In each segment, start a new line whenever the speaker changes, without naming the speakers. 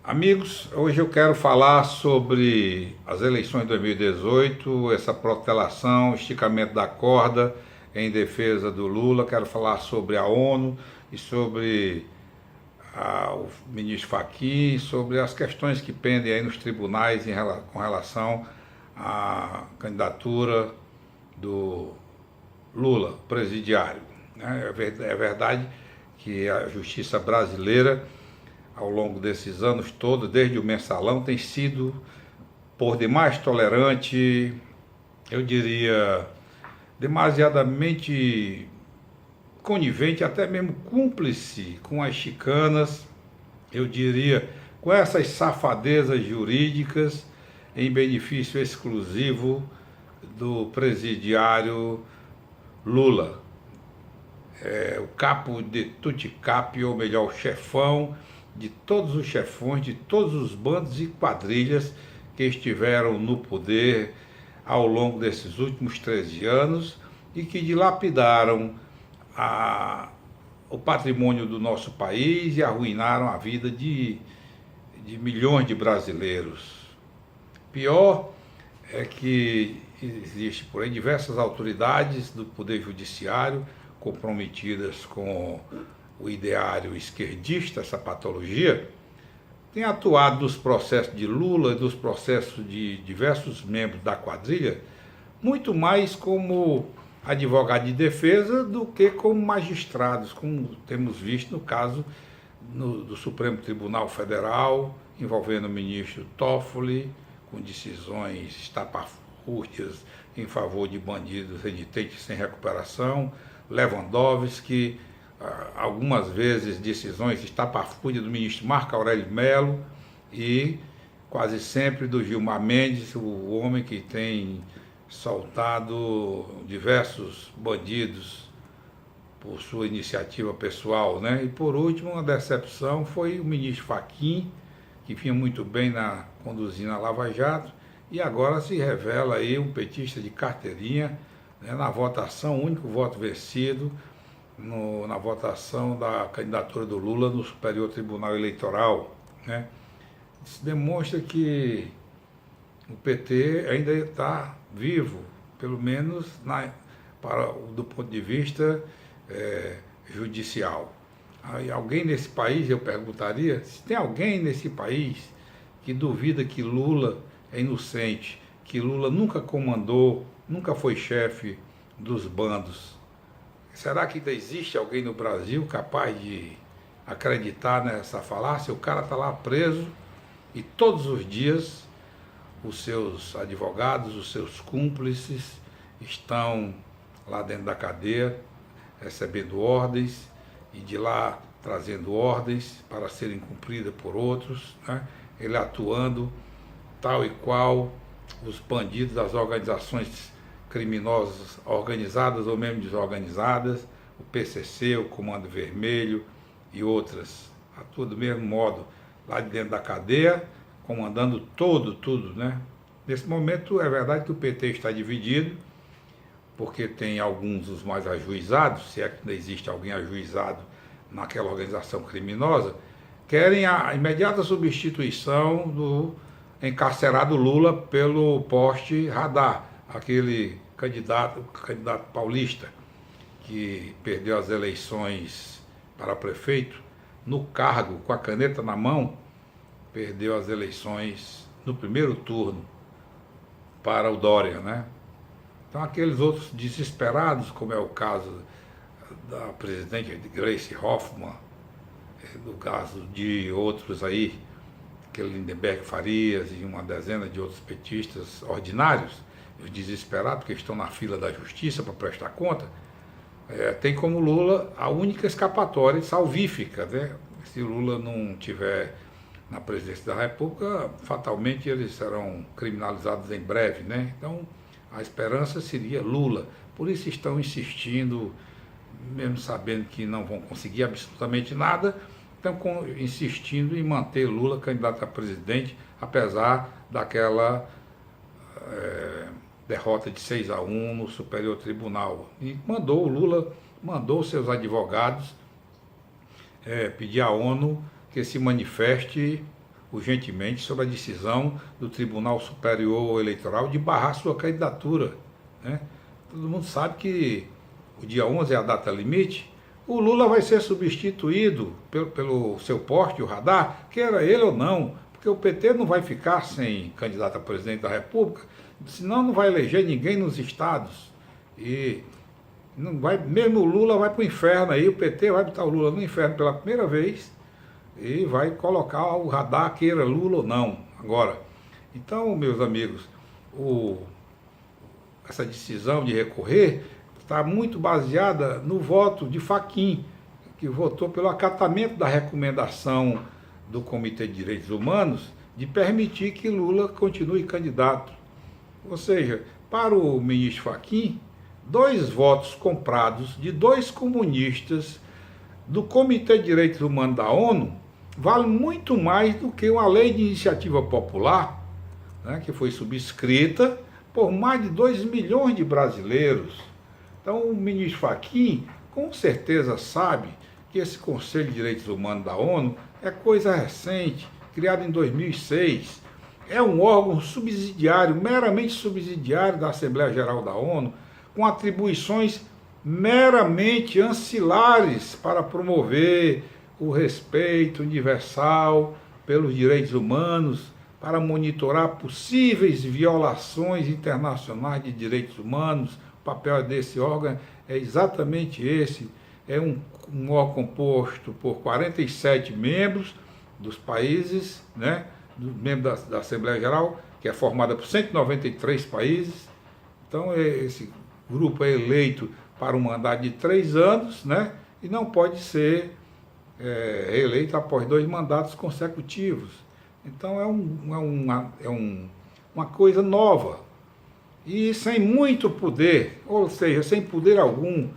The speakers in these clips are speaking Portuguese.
Amigos, hoje eu quero falar sobre as eleições de 2018, essa protelação, esticamento da corda em defesa do Lula. Quero falar sobre a ONU e sobre o ministro Fachin, sobre as questões que pendem aí nos tribunais com relação à candidatura do Lula, presidiário. É verdade que a justiça brasileira, ao longo desses anos todos, desde o mensalão, tem sido por demais tolerante, eu diria, demasiadamente conivente, até mesmo cúmplice com as chicanas, eu diria, com essas safadezas jurídicas em benefício exclusivo do presidiário Lula. O capo de Tuticap, ou melhor, o chefão de todos os chefões, de todos os bandos e quadrilhas que estiveram no poder ao longo desses últimos 13 anos e que dilapidaram o patrimônio do nosso país e arruinaram a vida de milhões de brasileiros. Pior é que existe por aí diversas autoridades do Poder Judiciário comprometidas com o ideário esquerdista, essa patologia, tem atuado nos processos de Lula e nos processos de diversos membros da quadrilha, muito mais como advogado de defesa do que como magistrados, como temos visto no caso do Supremo Tribunal Federal, envolvendo o ministro Toffoli, com decisões estapafúrdias em favor de bandidos renitentes sem recuperação, Lewandowski, algumas vezes decisões estapafúrdias do ministro Marco Aurélio Mello e quase sempre do Gilmar Mendes, o homem que tem soltado diversos bandidos por sua iniciativa pessoal, né? E por último, uma decepção foi o ministro Fachin, que vinha muito bem conduzindo a Lava Jato, e agora se revela aí um petista de carteirinha, né, na votação, o único voto vencido na votação da candidatura do Lula no Superior Tribunal Eleitoral, né? Isso demonstra que o PT ainda está vivo, pelo menos do ponto de vista judicial. Aí, alguém nesse país, eu perguntaria, se tem alguém nesse país que duvida que Lula é inocente, que Lula nunca comandou, nunca foi chefe dos bandos. Será que ainda existe alguém no Brasil capaz de acreditar nessa falácia? O cara está lá preso e todos os dias os seus advogados, os seus cúmplices estão lá dentro da cadeia recebendo ordens e de lá trazendo ordens para serem cumpridas por outros, né? Ele atuando tal e qual os bandidos das organizações criminosas organizadas ou mesmo desorganizadas, o PCC, o Comando Vermelho e outras, atua do mesmo modo lá de dentro da cadeia, comandando tudo, né? Nesse momento é verdade que o PT está dividido, porque tem alguns dos mais ajuizados, se é que ainda existe alguém ajuizado naquela organização criminosa, querem a imediata substituição do encarcerado Lula pelo poste radar, aquele candidato paulista que perdeu as eleições para prefeito, no cargo, com a caneta na mão, perdeu as eleições no primeiro turno para o Dória, né? Então aqueles outros desesperados, como é o caso da presidente Gleisi Hoffmann, do caso de outros aí, aquele Lindenberg Farias e uma dezena de outros petistas ordinários, os desesperados que estão na fila da justiça para prestar conta, tem como Lula a única escapatória salvífica, né? Se Lula não tiver na presidência da República, fatalmente eles serão criminalizados em breve, né? Então a esperança seria Lula. Por isso estão insistindo, mesmo sabendo que não vão conseguir absolutamente nada, estão insistindo em manter Lula candidato a presidente, apesar daquela derrota de 6-1 no Superior Tribunal. E o Lula mandou seus advogados pedir à ONU que se manifeste urgentemente sobre a decisão do Tribunal Superior Eleitoral de barrar sua candidatura, né? Todo mundo sabe que o dia 11 é a data limite. O Lula vai ser substituído pelo seu poste, o radar, queira ele ou não, porque o PT não vai ficar sem candidato a presidente da República, senão não vai eleger ninguém nos estados. E não vai, mesmo o Lula vai para o inferno aí, o PT vai botar o Lula no inferno pela primeira vez e vai colocar o radar, queira Lula ou não. Agora, então, meus amigos, essa decisão de recorrer está muito baseada no voto de Fachin, que votou pelo acatamento da recomendação do Comitê de Direitos Humanos de permitir que Lula continue candidato. Ou seja, para o ministro Fachin, 2 votos comprados de 2 comunistas do Comitê de Direitos Humanos da ONU vale muito mais do que uma lei de iniciativa popular, né, que foi subscrita por mais de 2 milhões de brasileiros. Então, o ministro Fachin, com certeza, sabe que esse Conselho de Direitos Humanos da ONU é coisa recente, criado em 2006. É um órgão subsidiário, meramente subsidiário da Assembleia Geral da ONU, com atribuições meramente ancilares para promover o respeito universal pelos direitos humanos, para monitorar possíveis violações internacionais de direitos humanos. O papel desse órgão é exatamente esse, é um órgão composto por 47 membros dos países, né, membros da Assembleia Geral, que é formada por 193 países. Então, esse grupo é eleito para um mandato de 3 anos, né, e não pode ser reeleito após 2 mandatos consecutivos. Então, uma coisa nova. E sem muito poder, ou seja, sem poder algum.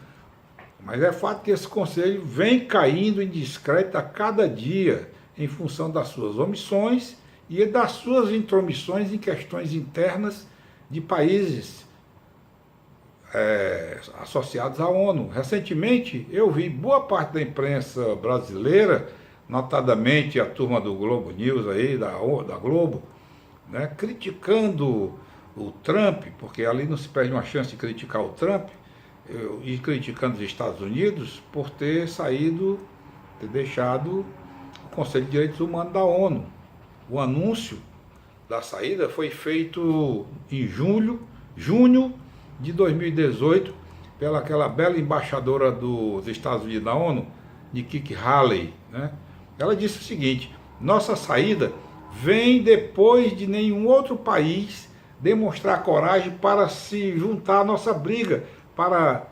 Mas é fato que esse conselho vem caindo em descrédito a cada dia, em função das suas omissões e das suas intromissões em questões internas de países associados à ONU. Recentemente, eu vi boa parte da imprensa brasileira, notadamente a turma do Globo News aí, da Globo, né, criticando o Trump, porque ali não se perde uma chance de criticar o Trump, e criticando os Estados Unidos por ter deixado o Conselho de Direitos Humanos da ONU. O anúncio da saída foi feito em junho de 2018, pela aquela bela embaixadora dos Estados Unidos da ONU, Nikki Haley, né? Ela disse o seguinte: nossa saída vem depois de nenhum outro país demonstrar coragem para se juntar à nossa briga para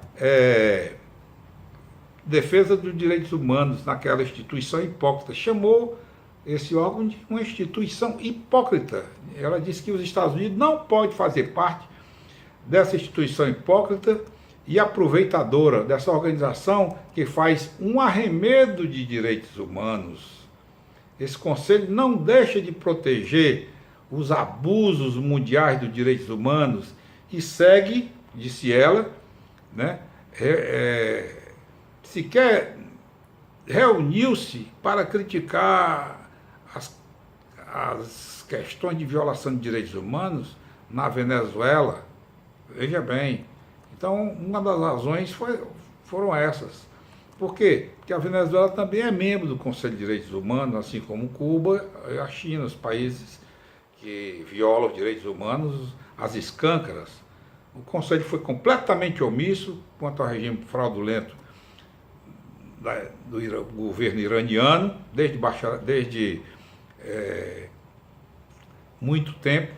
defesa dos direitos humanos naquela instituição hipócrita. Chamou esse órgão de uma instituição hipócrita. Ela disse que os Estados Unidos não podem fazer parte dessa instituição hipócrita e aproveitadora, dessa organização que faz um arremedo de direitos humanos. Esse conselho não deixa de proteger os abusos mundiais dos direitos humanos e segue, disse ela, né, sequer reuniu-se para criticar as questões de violação de direitos humanos na Venezuela. Veja bem. Então, uma das razões foram essas. Por quê? Porque a Venezuela também é membro do Conselho de Direitos Humanos, assim como Cuba e a China, os países que violam os direitos humanos às escâncaras. O Conselho foi completamente omisso quanto ao regime fraudulento do governo iraniano, desde muito tempo,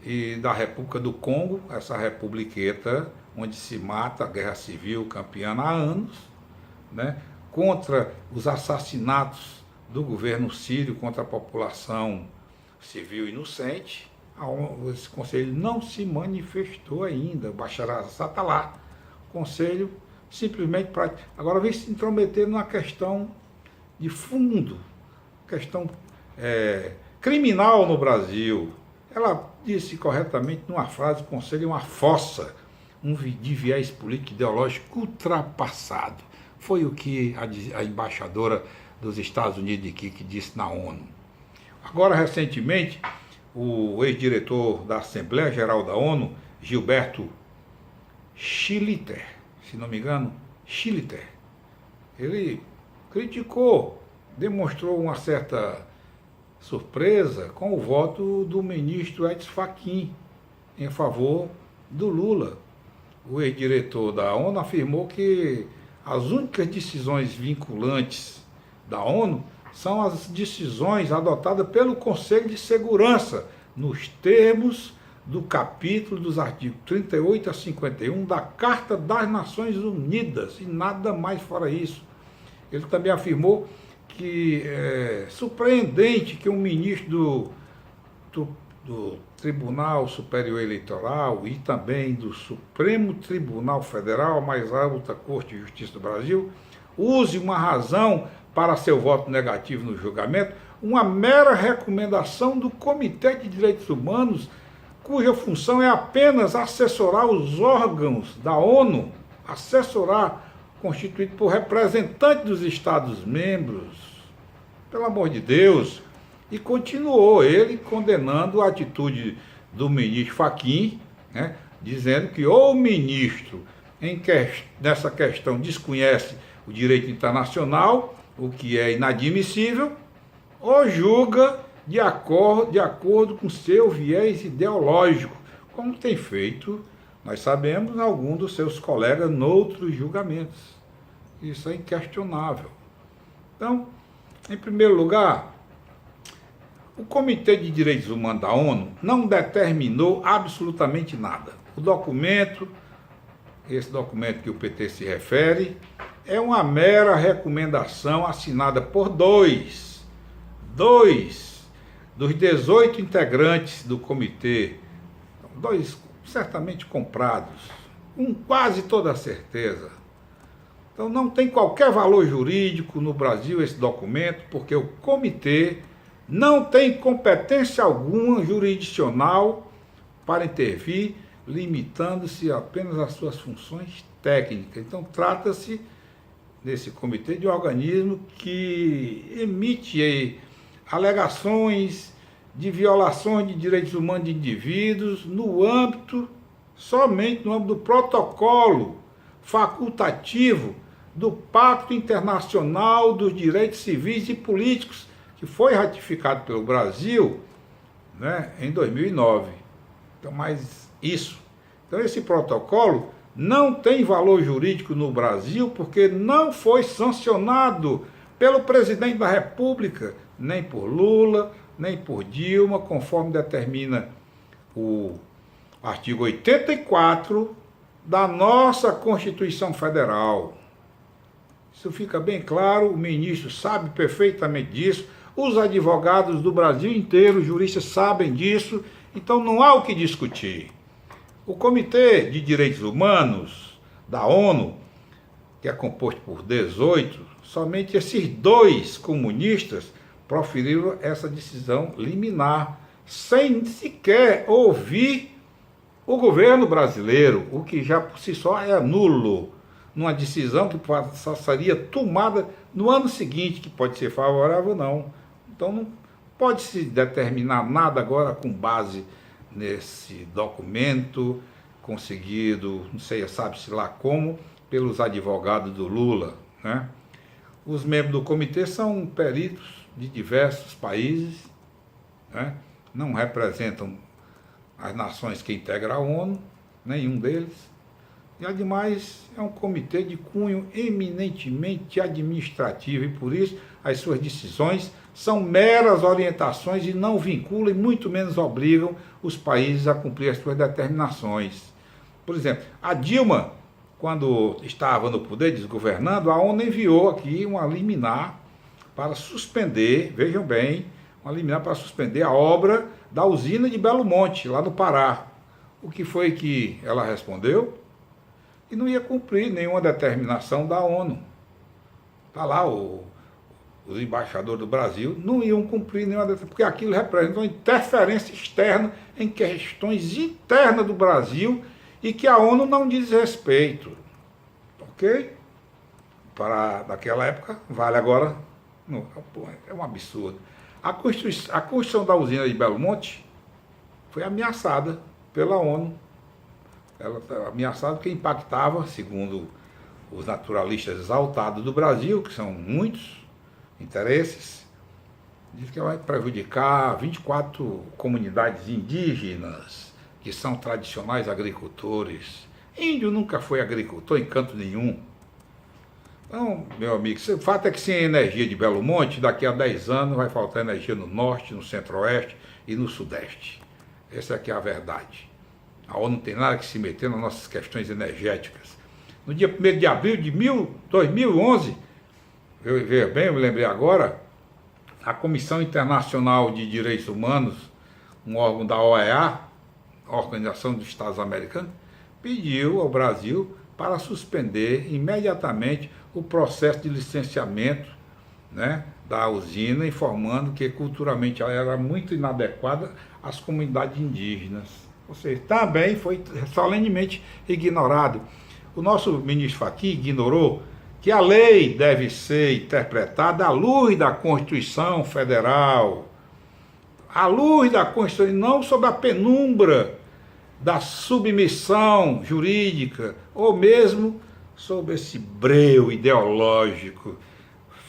e da República do Congo, essa republiqueta onde se mata, a guerra civil campeã há anos, né, contra os assassinatos do governo sírio contra a população civil inocente. Esse conselho não se manifestou ainda. O Bashar al-Assad está lá. O conselho simplesmente agora vem se intrometer numa questão de fundo, questão criminal no Brasil. Ela disse corretamente numa frase: o conselho é uma fossa, de viés político ideológico ultrapassado. Foi o que a embaixadora dos Estados Unidos que disse na ONU. Agora, recentemente, o ex-diretor da Assembleia Geral da ONU, Gilberto Schlitter, se não me engano, Schlitter, ele criticou, demonstrou uma certa surpresa com o voto do ministro Edson Fachin em favor do Lula. O ex-diretor da ONU afirmou que as únicas decisões vinculantes da ONU são as decisões adotadas pelo Conselho de Segurança, nos termos do capítulo dos artigos 38 a 51 da Carta das Nações Unidas, e nada mais fora isso. Ele também afirmou que é surpreendente que um ministro do Tribunal Superior Eleitoral e também do Supremo Tribunal Federal, a mais alta Corte de Justiça do Brasil, use uma razão para seu voto negativo no julgamento, uma mera recomendação do Comitê de Direitos Humanos, cuja função é apenas assessorar os órgãos da ONU, constituído por representantes dos Estados-membros. Pelo amor de Deus. E continuou ele condenando a atitude do ministro Fachin, né, dizendo que ou o ministro nessa questão desconhece o direito internacional, o que é inadmissível, ou julga de acordo com seu viés ideológico, como tem feito, nós sabemos, alguns dos seus colegas noutros julgamentos. Isso é inquestionável. Então, em primeiro lugar, o Comitê de Direitos Humanos da ONU não determinou absolutamente nada. O documento, esse documento que o PT se refere, é uma mera recomendação assinada por dois dos 18 integrantes do comitê, dois certamente comprados, com quase toda certeza. Então não tem qualquer valor jurídico no Brasil esse documento, porque o comitê não tem competência alguma jurisdicional para intervir, limitando-se apenas às suas funções técnicas. Então trata-se desse comitê de um organismo que emite alegações de violações de direitos humanos de indivíduos somente no âmbito do protocolo facultativo do Pacto Internacional dos Direitos Civis e Políticos, que foi ratificado pelo Brasil, né, em 2009. Então, Então, esse protocolo não tem valor jurídico no Brasil porque não foi sancionado pelo presidente da República, nem por Lula, nem por Dilma, conforme determina o artigo 84 da nossa Constituição Federal. Isso fica bem claro, o ministro sabe perfeitamente disso, os advogados do Brasil inteiro, os juristas sabem disso, então não há o que discutir. O Comitê de Direitos Humanos da ONU, que é composto por 18, somente esses dois comunistas proferiram essa decisão liminar, sem sequer ouvir o governo brasileiro, o que já por si só é nulo, numa decisão que só seria tomada no ano seguinte, que pode ser favorável ou não. Então não pode se determinar nada agora com base nesse documento conseguido, não sei, sabe-se lá como, pelos advogados do Lula, né? Os membros do comitê são peritos de diversos países, né? Não representam as nações que integram a ONU, nenhum deles. E, ademais, é um comitê de cunho eminentemente administrativo e, por isso, as suas decisões são meras orientações e não vinculam e muito menos obrigam os países a cumprir as suas determinações. Por exemplo, a Dilma, quando estava no poder desgovernando, a ONU enviou aqui uma liminar para suspender, vejam bem, uma liminar para suspender a obra da usina de Belo Monte, lá no Pará. O que foi que ela respondeu? Que não ia cumprir nenhuma determinação da ONU. Está lá os embaixadores do Brasil, não iam cumprir nenhuma determinação, porque aquilo representa uma interferência externa em questões internas do Brasil e que a ONU não diz respeito. Ok? Para daquela época, vale agora. Não, é um absurdo. A construção da usina de Belo Monte foi ameaçada pela ONU. Ela estava ameaçada porque impactava, segundo os naturalistas exaltados do Brasil, que são muitos interesses, diz que vai prejudicar 24 comunidades indígenas, que são tradicionais agricultores. Índio nunca foi agricultor em canto nenhum. Então, meu amigo, o fato é que sem energia de Belo Monte, daqui a 10 anos vai faltar energia no norte, no centro-oeste e no sudeste. Essa aqui é a verdade. A ONU não tem nada que se meter nas nossas questões energéticas. No dia 1º de abril de 2011, veja bem, eu me lembrei agora, a Comissão Internacional de Direitos Humanos, um órgão da OEA, Organização dos Estados Americanos, pediu ao Brasil para suspender imediatamente o processo de licenciamento, né, da usina, informando que culturalmente ela era muito inadequada às comunidades indígenas. Ou seja, também foi solenemente ignorado. O nosso ministro Fachin ignorou que a lei deve ser interpretada à luz da Constituição Federal, à luz da Constituição, e não sob a penumbra da submissão jurídica, ou mesmo sob esse breu ideológico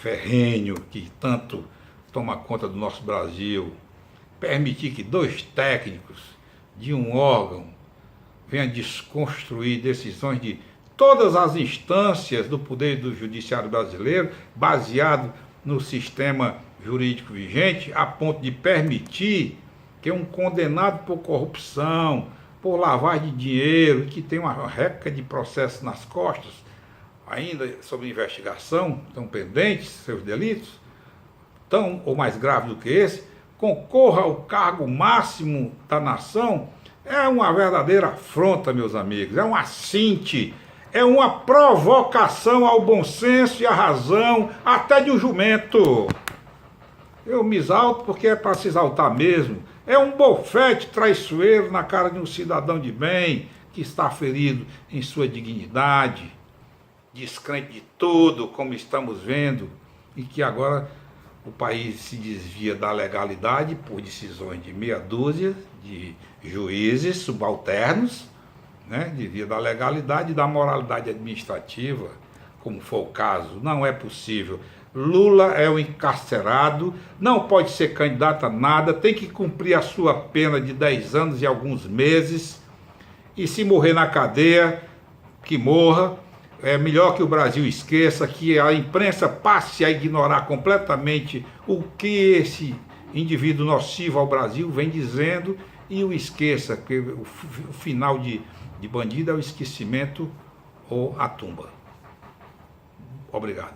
ferrenho que tanto toma conta do nosso Brasil. Permitir que 2 técnicos de um órgão venham desconstruir decisões de todas as instâncias do poder do judiciário brasileiro, baseado no sistema jurídico vigente, a ponto de permitir que um condenado por corrupção, por lavagem de dinheiro, que tem uma réplica de processo nas costas, ainda sob investigação, estão pendentes seus delitos, tão ou mais grave do que esse, concorra ao cargo máximo da nação, é uma verdadeira afronta, meus amigos, é um assinte, é uma provocação ao bom senso e à razão, até de um jumento. Eu me exalto porque é para se exaltar mesmo. É um bofete traiçoeiro na cara de um cidadão de bem que está ferido em sua dignidade, descrente de tudo, como estamos vendo, e que agora o país se desvia da legalidade por decisões de meia dúzia de juízes subalternos, né? Desvia da legalidade e da moralidade administrativa, como foi o caso. Não é possível. Lula é um encarcerado, não pode ser candidato a nada, tem que cumprir a sua pena de 10 anos e alguns meses, e se morrer na cadeia, que morra. É melhor que o Brasil esqueça, que a imprensa passe a ignorar completamente o que esse indivíduo nocivo ao Brasil vem dizendo e o esqueça, porque o final de bandido é o esquecimento ou a tumba. Obrigado.